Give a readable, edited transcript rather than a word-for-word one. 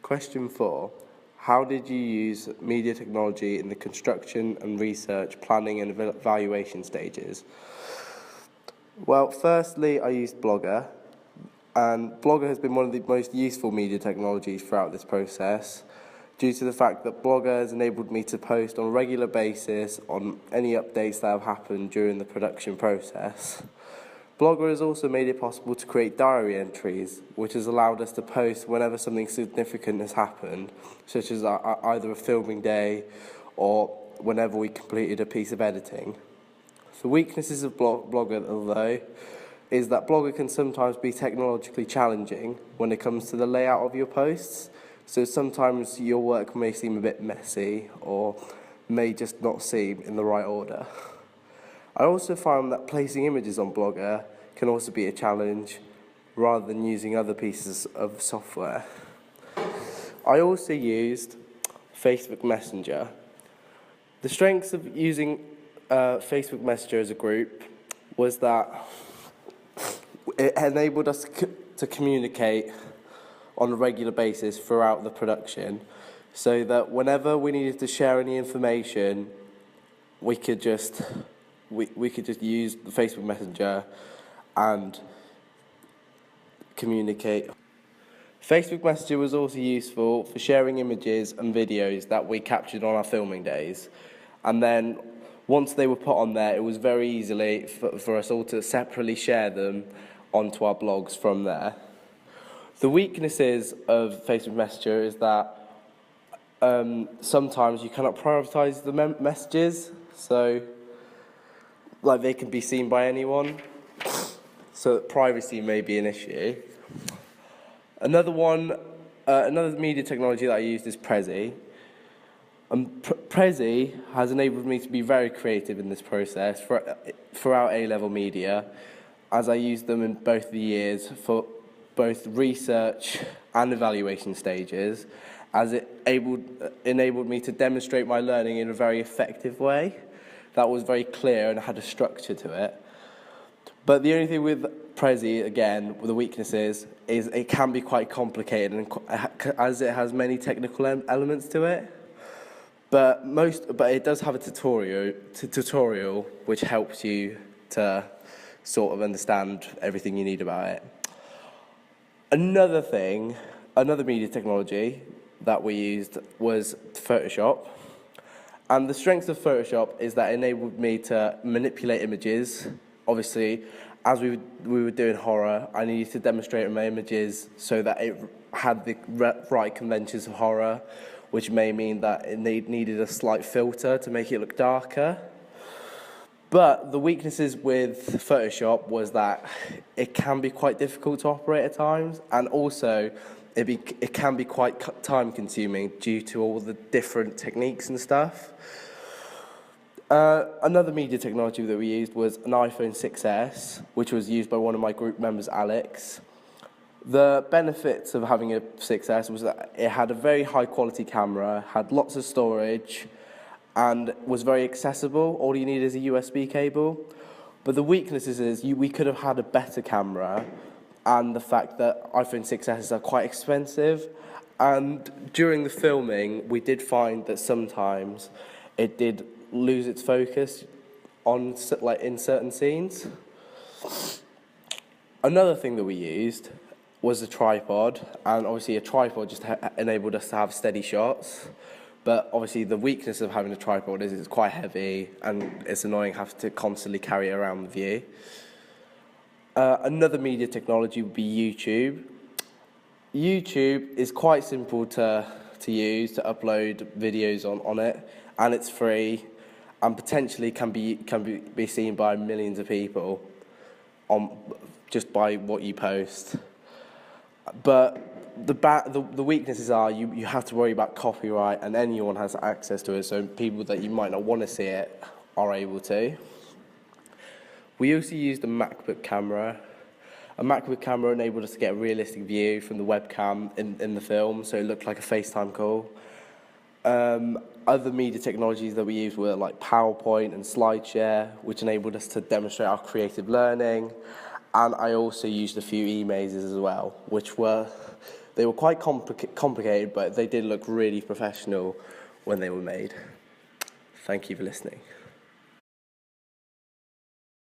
Question 4. How did you use media technology in the construction and research, planning and evaluation stages? Well, firstly, I used Blogger, and Blogger has been one of the most useful media technologies throughout this process due to the fact that Blogger has enabled me to post on a regular basis on any updates that have happened during the production process. Blogger has also made it possible to create diary entries, which has allowed us to post whenever something significant has happened, such as either a filming day or whenever we completed a piece of editing. The weaknesses of Blogger, though, is that Blogger can sometimes be technologically challenging when it comes to the layout of your posts, so sometimes your work may seem a bit messy or may just not seem in the right order. I also found that placing images on Blogger can also be a challenge rather than using other pieces of software. I also used Facebook Messenger. The strengths of using Facebook Messenger as a group was that it enabled us to communicate on a regular basis throughout the production, so that whenever we needed to share any information, we could just use the Facebook Messenger and communicate. Facebook Messenger was also useful for sharing images and videos that we captured on our filming days, and then once they were put on there, it was very easily for us all to separately share them onto our blogs from there. The weaknesses of Facebook Messenger is that sometimes you cannot prioritise the messages, so they can be seen by anyone, so privacy may be an issue. Another media technology that I used is Prezi. Prezi has enabled me to be very creative in this process throughout A-level media, as I used them in both the years for both research and evaluation stages, as it enabled me to demonstrate my learning in a very effective way that was very clear and had a structure to it. But the only thing with Prezi, again, with the weaknesses, is it can be quite complicated, and as it has many technical elements to it. But it does have a tutorial which helps you to sort of understand everything you need about it. Another media technology that we used was Photoshop. And the strength of Photoshop is that it enabled me to manipulate images. Obviously, as we were doing horror, I needed to demonstrate my images so that it had the right conventions of horror, which may mean that it needed a slight filter to make it look darker. But the weaknesses with Photoshop was that it can be quite difficult to operate at times, and also it can be quite time-consuming due to all the different techniques and stuff. Another media technology that we used was an iPhone 6S, which was used by one of my group members, Alex. The benefits of having a 6S was that it had a very high-quality camera, had lots of storage, and was very accessible. All you need is a USB cable. But the weaknesses is we could have had a better camera, and the fact that iPhone 6S are quite expensive. And during the filming, we did find that sometimes it did lose its focus on in certain scenes. Another thing that we used was a tripod, and obviously a tripod just enabled us to have steady shots. But obviously the weakness of having a tripod is it's quite heavy and it's annoying having to constantly carry it around with you. Another media technology would be YouTube. YouTube is quite simple to use, to upload videos on it, and it's free, and potentially can be seen by millions of people just by what you post. But the weaknesses are you have to worry about copyright, and anyone has access to it, so people that you might not want to see it are able to. We also used a MacBook camera. A MacBook camera enabled us to get a realistic view from the webcam in the film, so it looked like a FaceTime call. Other media technologies that we used were like PowerPoint and SlideShare, which enabled us to demonstrate our creative learning. And I also used a few e-mazes as well, which were They were quite complicated, but they did look really professional when they were made. Thank you for listening.